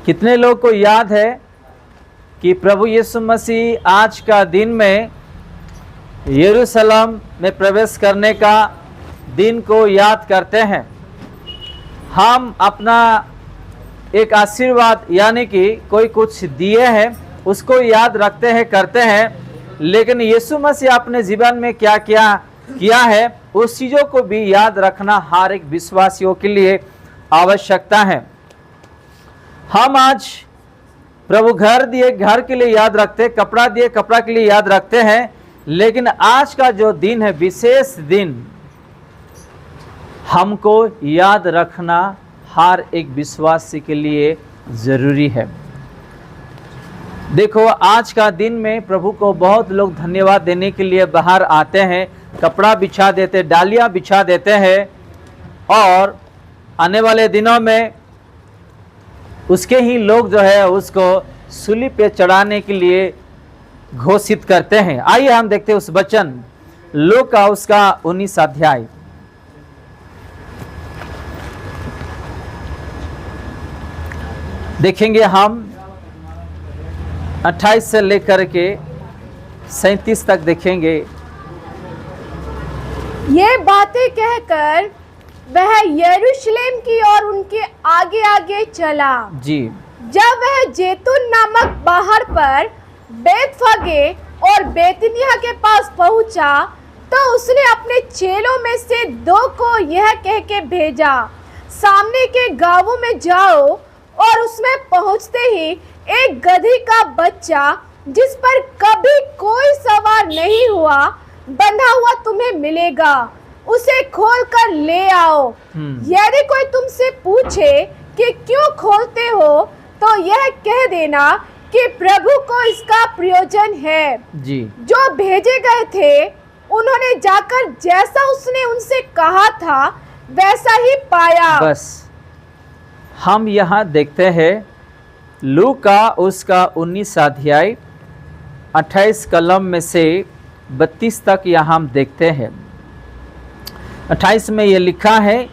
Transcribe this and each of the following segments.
कितने लोग को याद है कि प्रभु यीशु मसीह आज का दिन में यरूशलेम में प्रवेश करने का दिन को याद करते हैं। हम अपना एक आशीर्वाद यानी कि कोई कुछ दिए हैं उसको याद रखते हैं, करते हैं, लेकिन यीशु मसीह अपने जीवन में क्या किया है उस चीज़ों को भी याद रखना हर एक विश्वासियों के लिए आवश्यकता है। हम आज प्रभु घर दिए घर के लिए याद रखते हैं, कपड़ा दिए कपड़ा के लिए याद रखते हैं, लेकिन आज का जो दिन है विशेष दिन हमको याद रखना हर एक विश्वासी के लिए जरूरी है। देखो आज का दिन में प्रभु को बहुत लोग धन्यवाद देने के लिए बाहर आते हैं, कपड़ा बिछा देते, डालियां बिछा देते हैं और आने वाले दिनों में उसके ही लोग जो है उसको सूली पे चढ़ाने के लिए घोषित करते हैं। आइए हम देखते हैं उस वचन लूका का उसका 19 अध्याय। देखेंगे हम 28 से लेकर के 37 तक देखेंगे। ये बातें कहकर वह यरूशलेम की ओर उनके आगे आगे चला। जी। जब वह जैतून नामक पहाड़ पर बेतफगे और बेतनिया के पास पहुंचा तो उसने अपने चेलों में से 2 को यह कह के भेजा, सामने के गांवों में जाओ और उसमें पहुंचते ही एक गधी का बच्चा जिस पर कभी कोई सवार नहीं हुआ बंधा हुआ तुम्हें मिलेगा, उसे खोल कर ले आओ। यदि कोई तुमसे पूछे कि क्यों खोलते हो तो यह कह देना कि प्रभु को इसका प्रयोजन है। जी। जो भेजे गए थे उन्होंने जाकर जैसा उसने उनसे कहा था वैसा ही पाया। बस हम यहाँ देखते हैं लूका उसका 19 अध्याय 28 कलम में से 32 तक यहाँ हम देखते हैं। 28 में ये लिखा है,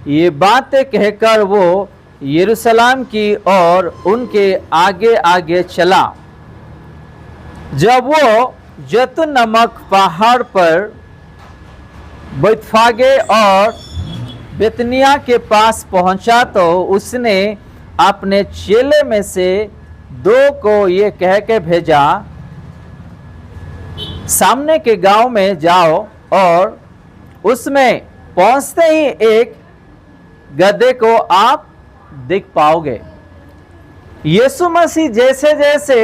ये बातें कहकर वो यरूशलेम की ओर उनके आगे आगे चला। जब वो जैतून नामक पहाड़ पर बेतफगे और बेतनिया के पास पहुंचा तो उसने अपने चेले में से 2 को ये कह के भेजा, सामने के गांव में जाओ और उसमें पहुंचते ही एक गधे को आप देख पाओगे। यीशु मसीह जैसे जैसे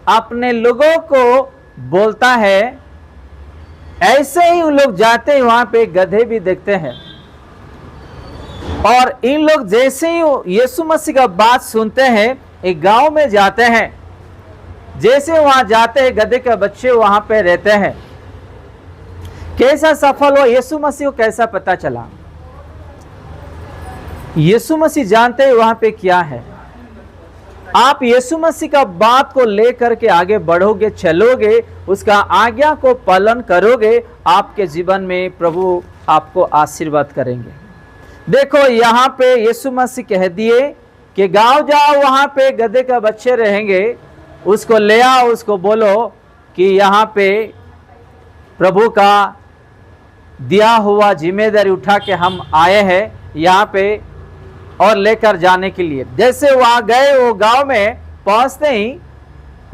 अपने लोगों को बोलता है ऐसे ही उन लोग जाते हैं, वहां पे गधे भी देखते हैं और इन लोग जैसे ही यीशु मसीह का बात सुनते हैं एक गांव में जाते हैं, जैसे वहां जाते हैं गधे के बच्चे वहां पे रहते हैं। कैसा सफल हो यीशु मसीह को कैसा पता चला? यीशु मसीह जानते हैं वहां पे क्या है। आप यीशु मसीह का बात को लेकर के आगे बढ़ोगे, चलोगे, उसका आज्ञा को पालन करोगे, आपके जीवन में प्रभु आपको आशीर्वाद करेंगे। देखो यहाँ पे यीशु मसीह कह दिए कि गांव जाओ, वहां पे गधे का बच्चे रहेंगे, उसको ले आओ, उसको बोलो कि यहाँ पे प्रभु का दिया हुआ जिम्मेदारी उठा के हम आए हैं यहाँ पे और लेकर जाने के लिए। जैसे वहाँ गए, वो गांव में पहुँचते ही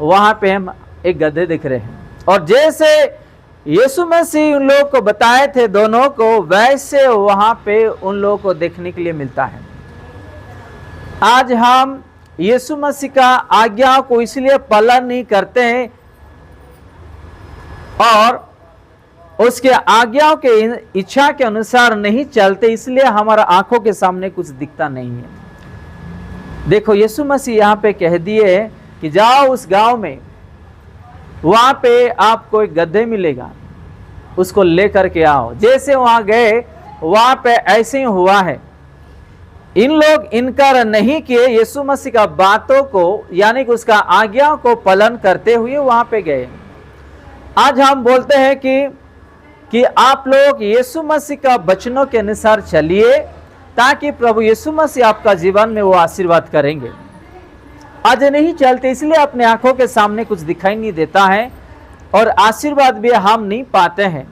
वहाँ पे हम एक गधे दिख रहे हैं और जैसे यीशु मसीह उन लोगों को बताए थे दोनों को, वैसे वहाँ पे उन लोगों को देखने के लिए मिलता है। आज हम यीशु मसीह का आज्ञा को इसलिए पालन नहीं करते हैं और उसके आज्ञाओं के इच्छा के अनुसार नहीं चलते, इसलिए हमारा आंखों के सामने कुछ दिखता नहीं है। देखो यीशु मसीह यहाँ पे कह दिए कि जाओ उस गांव में, वहां पे आपको एक गधे मिलेगा, उसको लेकर के आओ। जैसे वहां गए वहां पे ऐसे ही हुआ है। इन लोग इनकार नहीं किए, यीशु मसीह का बातों को यानी कि उसका आज्ञा को पालन करते हुए वहां पे गए। आज हम बोलते हैं कि आप लोग यीशु मसीह का वचनों के अनुसार चलिए ताकि प्रभु यीशु मसीह आपका जीवन में वो आशीर्वाद करेंगे। आज नहीं चलते, इसलिए अपने आंखों के सामने कुछ दिखाई नहीं देता है और आशीर्वाद भी हम नहीं पाते हैं।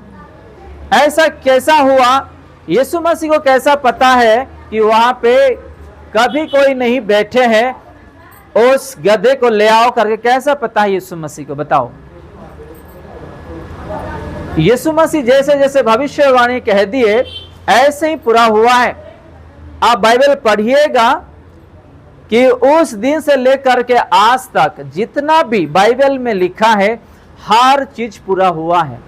ऐसा कैसा हुआ? यीशु मसीह को कैसा पता है कि वहां पे कभी कोई नहीं बैठे हैं? उस गधे को ले आओ करके कैसा पता है यीशु मसीह को? बताओ। यीशु मसीह जैसे जैसे भविष्यवाणी कह दिए ऐसे ही पूरा हुआ है। आप बाइबल पढ़िएगा कि उस दिन से लेकर के आज तक जितना भी बाइबल में लिखा है हर चीज पूरा हुआ है।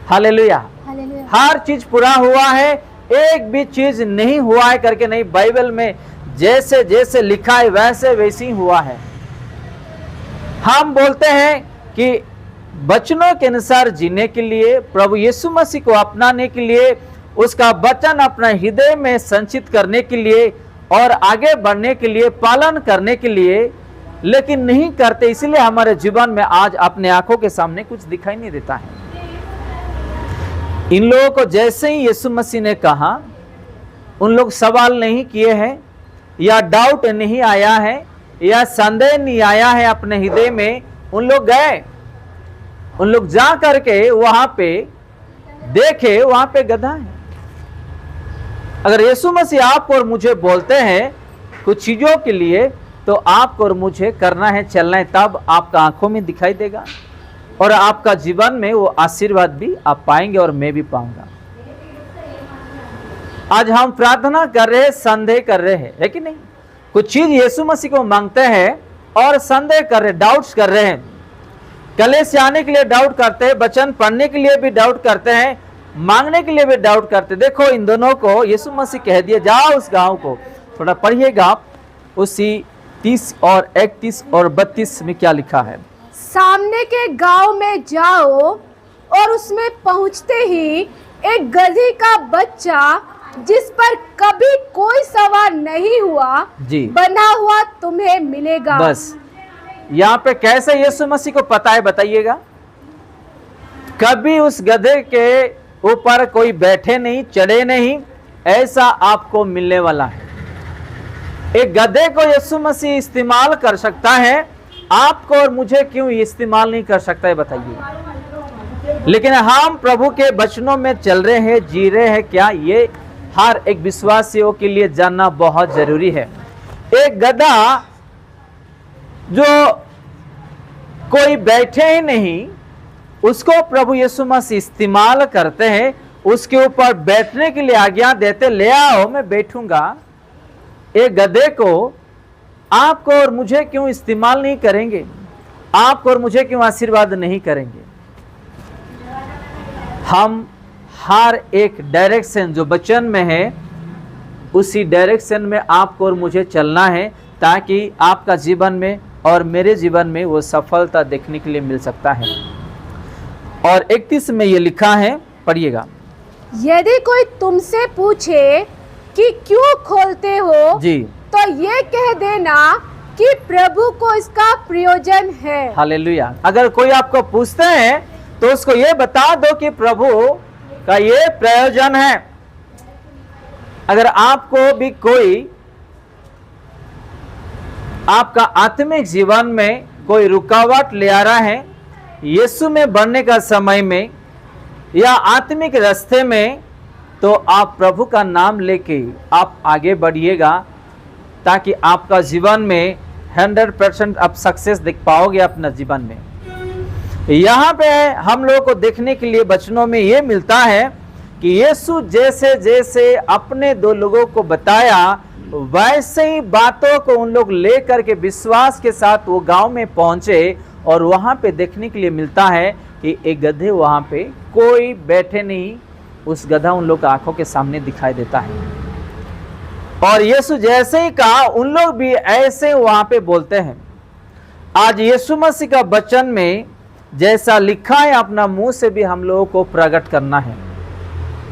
हालेलुया, हर चीज पूरा हुआ है, एक भी चीज नहीं हुआ है करके नहीं। बाइबल में जैसे जैसे लिखा है वैसे वैसे ही हुआ है। हम बोलते हैं कि वचनों के अनुसार जीने के लिए, प्रभु यीशु मसीह को अपनाने के लिए, उसका वचन अपना हृदय में संचित करने के लिए और आगे बढ़ने के लिए, पालन करने के लिए, लेकिन नहीं करते, इसलिए हमारे जीवन में आज अपने आंखों के सामने कुछ दिखाई नहीं देता है। इन लोगों को जैसे ही यीशु मसीह ने कहा, उन लोग सवाल नहीं किए हैं या डाउट नहीं आया है या संदेह नहीं आया है अपने हृदय में। उन लोग गए, उन लोग जा करके वहां पे देखे, वहां पे गधा है। अगर यीशु मसीह आपको और मुझे बोलते हैं कुछ चीजों के लिए, तो आपको और मुझे करना है, चलना है, तब आपका आंखों में दिखाई देगा और आपका जीवन में वो आशीर्वाद भी आप पाएंगे और मैं भी पाऊंगा। आज हम प्रार्थना कर रहे हैं, संदेह कर रहे हैं, है कि नहीं? कुछ चीज यीशु मसीह को मांगते हैं और संदेह कर रहे, डाउट्स कर रहे हैं। कलेश से आने के लिए डाउट करते हैं, वचन पढ़ने के लिए भी डाउट करते हैं, मांगने के लिए भी डाउट करते हैं। देखो इन दोनों को यीशु मसीह कह दिए, जाओ उस गांव को, थोड़ा पढ़िएगा आप, उसी 30 और 31 और 32 में क्या लिखा है। सामने के गांव में जाओ और उसमें पहुंचते ही एक गधी का बच्चा जिस पर कभी कोई सवार नहीं हुआ जी, बना हुआ तुम्हें मिलेगा। बस यहाँ पे कैसे यीशु मसीह को पता है बताइएगा? कभी उस गधे के ऊपर कोई बैठे नहीं, चढ़े नहीं, ऐसा आपको मिलने वाला है। एक गधे को यीशु मसीह इस्तेमाल कर सकता है, आपको और मुझे क्यों इस्तेमाल नहीं कर सकता है बताइए? लेकिन हम प्रभु के वचनों में चल रहे हैं, जी रहे हैं क्या? ये हर एक विश्वासियों के लिए जानना बहुत जरूरी है। एक गधा जो कोई बैठे ही नहीं, उसको प्रभु यीशु मसीह इस्तेमाल करते हैं, उसके ऊपर बैठने के लिए आज्ञा देते, ले आओ मैं बैठूंगा। एक गधे को आपको और मुझे क्यों इस्तेमाल नहीं करेंगे? आपको और मुझे क्यों आशीर्वाद नहीं करेंगे? हम हर एक डायरेक्शन जो वचन में है, उसी डायरेक्शन में आपको और मुझे चलना है, ताकि आपका जीवन में और मेरे जीवन में वो सफलता देखने के लिए मिल सकता है। और 31 में ये लिखा है, पढ़िएगा। यदि कोई तुमसे पूछे कि क्यों खोलते हो जी, तो ये कह देना कि प्रभु को इसका प्रयोजन है। हालेलुया। अगर कोई आपको पूछते हैं तो उसको ये बता दो कि प्रभु का ये प्रयोजन है। अगर आपको भी कोई आपका आत्मिक जीवन में कोई रुकावट ले आ रहा है, यीशु में बढ़ने का समय में या आत्मिक रास्ते में, तो आप प्रभु का नाम लेके आप आगे बढ़िएगा, ताकि आपका जीवन में 100% आप सक्सेस देख पाओगे अपना जीवन में। यहाँ पे हम लोगों को देखने के लिए वचनों में ये मिलता है कि यीशु जैसे जैसे अपने 2 लोगों को बताया, वैसे ही बातों को उन लोग लेकर के विश्वास के साथ वो गांव में पहुंचे। और वहां पे देखने के लिए मिलता है कि एक गधे वहां पे कोई बैठे नहीं, उस गधा उन लोग आंखों के सामने दिखाई देता है। और यीशु जैसे ही कहा, उन लोग भी ऐसे वहां पे बोलते हैं। आज यीशु मसीह का वचन में जैसा लिखा है, अपना मुंह से भी हम लोगों को प्रकट करना है।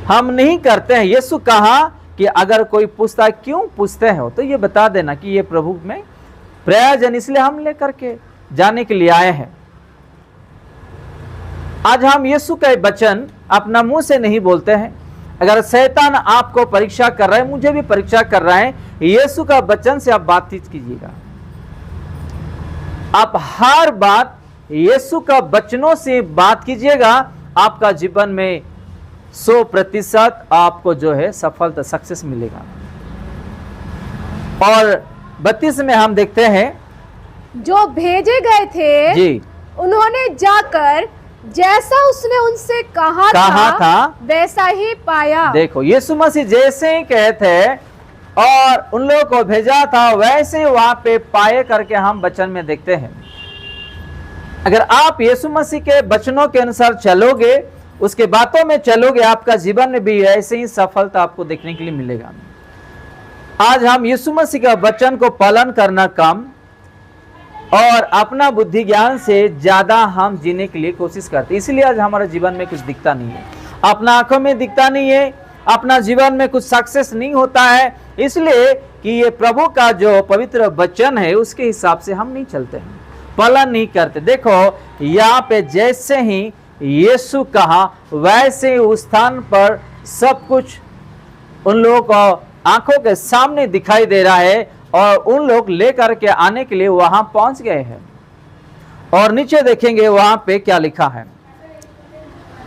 हम नहीं करते हैं। यीशु कहा कि अगर कोई पूछता क्यों पूछते हो, तो ये बता देना कि ये प्रभु में प्रयोजन, इसलिए हम लेकर के जाने के लिए आए हैं। आज हम यीशु का वचन अपना मुंह से नहीं बोलते हैं। अगर शैतान आपको परीक्षा कर रहा है, मुझे भी परीक्षा कर रहा है, यीशु का वचन से आप बातचीत कीजिएगा। आप हर बात यीशु का वचनों से बात कीजिएगा, आपका जीवन में 100% आपको जो है सफलता, सक्सेस मिलेगा। और 32 में हम देखते हैं, जो भेजे गए थे जी, उन्होंने जाकर जैसा उसने उनसे कहा था वैसा ही पाया। देखो यीशु मसीह जैसे ही कहे थे और उन लोगों को भेजा था, वैसे ही वहां पे पाए करके हम वचन में देखते हैं। अगर आप यीशु मसीह के वचनों के अनुसार चलोगे, उसके बातों में चलोगे, आपका जीवन में भी ऐसे ही सफलता आपको देखने के लिए मिलेगा। आज हम यीशु मसीह का वचन को पालन करना कम और अपना बुद्धि ज्ञान से ज्यादा हम जीने के लिए कोशिश करते हैं, इसलिए आज हमारे जीवन में कुछ दिखता नहीं है, अपना आंखों में दिखता नहीं है, अपना जीवन में कुछ सक्सेस नहीं होता है, इसलिए कि ये प्रभु का जो पवित्र वचन है उसके हिसाब से हम नहीं चलते हैं, पालन नहीं करते। देखो यहाँ पे जैसे ही यीशु कहा वैसे ही उस स्थान पर सब कुछ उन लोगों को आंखों के सामने दिखाई दे रहा है और उन लोग लेकर के आने के लिए वहां पहुंच गए हैं। और नीचे देखेंगे वहां पे क्या लिखा है।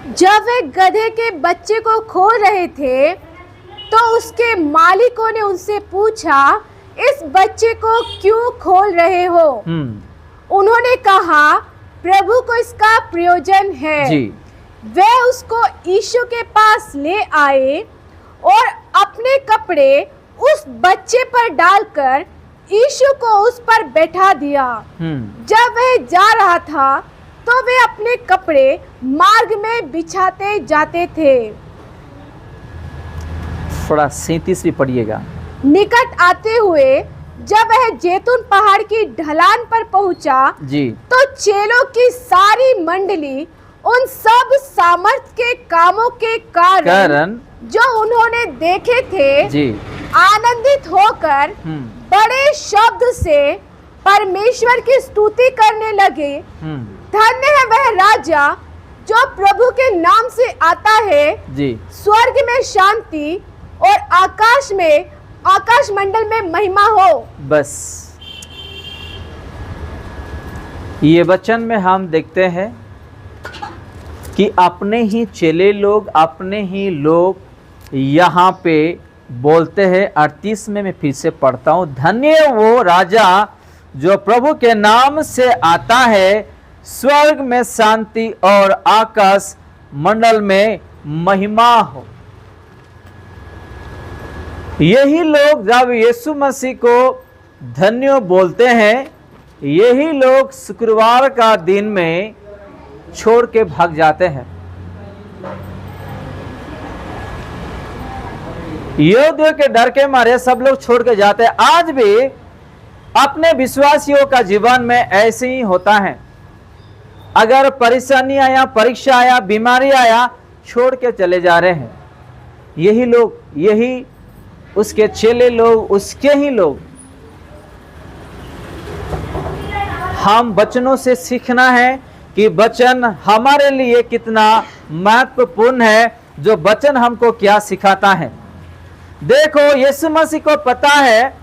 जब वे गधे के बच्चे को खोल रहे थे तो उसके मालिकों ने उनसे पूछा, इस बच्चे को क्यों खोल रहे हो? उन्होंने कहा, प्रभु को इसका प्रयोजन है जी। वे उसको यीशु के पास ले आए और अपने कपड़े उस बच्चे पर डालकर यीशु को उस पर बैठा दिया। जब वह जा रहा था तो वे अपने कपड़े मार्ग में बिछाते जाते थे। थोड़ा 37 भी पढ़िएगा। निकट आते हुए जब वह जैतून पहाड़ की ढलान पर पहुंचा जी, तो चेलों की सारी मंडली उन सब सामर्थ के कामों के कारण जो उन्होंने देखे थे जी, आनंदित होकर बड़े शब्द से परमेश्वर की स्तुति करने लगे। धन्य है वह राजा जो प्रभु के नाम से आता है जी। स्वर्ग में शांति और आकाश मंडल में महिमा हो। बस ये वचन में हम देखते हैं कि अपने ही चेले लोग, अपने ही लोग यहाँ पे बोलते हैं। 38 में मैं फिर से पढ़ता हूँ, धन्य वो राजा जो प्रभु के नाम से आता है, स्वर्ग में शांति और आकाश मंडल में महिमा हो। यही लोग जब यीशु मसीह को धन्य बोलते हैं, यही लोग शुक्रवार का दिन में छोड़ के भाग जाते हैं। यहूदियों के डर के मारे सब लोग छोड़ के जाते हैं। आज भी अपने विश्वासियों का जीवन में ऐसे ही होता है। अगर परेशानी आया, परीक्षा आया, बीमारी आया, छोड़ के चले जा रहे हैं। यही लोग, यही उसके चेले लोग, उसके ही लोग। हम वचनों से सीखना है कि वचन हमारे लिए कितना महत्वपूर्ण है, जो वचन हमको क्या सिखाता है। देखो यीशु मसीह को पता है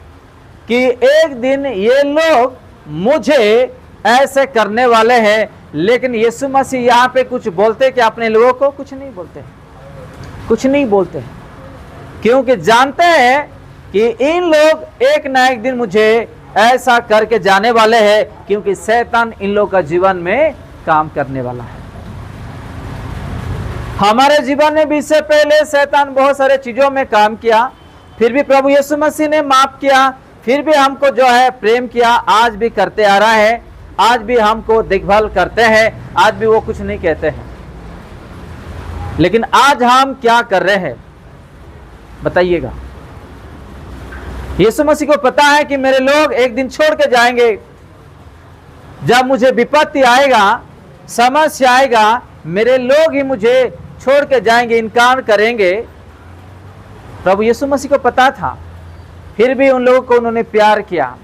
कि एक दिन ये लोग मुझे ऐसे करने वाले हैं, लेकिन यीशु मसीह यहाँ पे कुछ बोलते कि अपने लोगों को कुछ नहीं बोलते, कुछ नहीं बोलते, क्योंकि जानते हैं कि इन लोग एक ना एक दिन मुझे ऐसा करके जाने वाले हैं, क्योंकि शैतान इन लोग का जीवन में काम करने वाला है। हमारे जीवन में भी इससे पहले शैतान बहुत सारे चीजों में काम किया, फिर भी प्रभु यीशु मसीह ने माफ किया, फिर भी हमको जो है प्रेम किया, आज भी करते आ रहा है, आज भी हमको देखभाल करते हैं, आज भी वो कुछ नहीं कहते हैं। लेकिन आज हम क्या कर रहे हैं बताइएगा। यीशु मसीह को पता है कि मेरे लोग एक दिन छोड़ के जाएंगे। जब मुझे विपत्ति आएगा, समस्या आएगा, मेरे लोग ही मुझे छोड़ के जाएंगे, इनकार करेंगे। प्रभु यीशु मसीह को पता था, फिर भी उन लोगों को उन्होंने प्यार किया।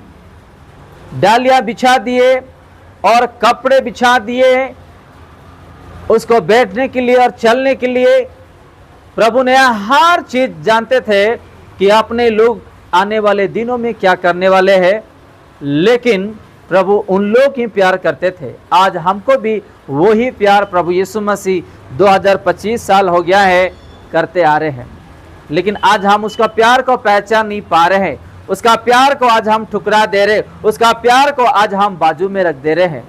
डालियां बिछा दिए और कपड़े बिछा दिए उसको बैठने के लिए और चलने के लिए। प्रभु ने हर चीज जानते थे कि अपने लोग आने वाले दिनों में क्या करने वाले हैं, लेकिन प्रभु उन लोग ही प्यार करते थे। आज हमको भी वही प्यार प्रभु यीशु मसीह 2025 साल हो गया है करते आ रहे हैं, लेकिन आज हम उसका प्यार को पहचान नहीं पा रहे हैं। उसका प्यार को आज हम ठुकरा दे रहे, उसका प्यार को आज हम बाजू में रख दे रहे हैं।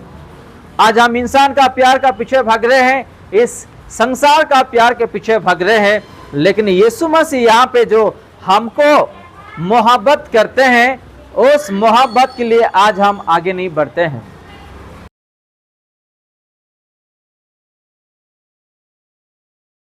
आज हम इंसान का प्यार का पीछे भाग रहे हैं, इस संसार का प्यार के पीछे भाग रहे हैं, लेकिन यीशु मसीह यहाँ पे जो हमको मोहब्बत करते हैं, उस मोहब्बत के लिए आज हम आगे नहीं बढ़ते हैं।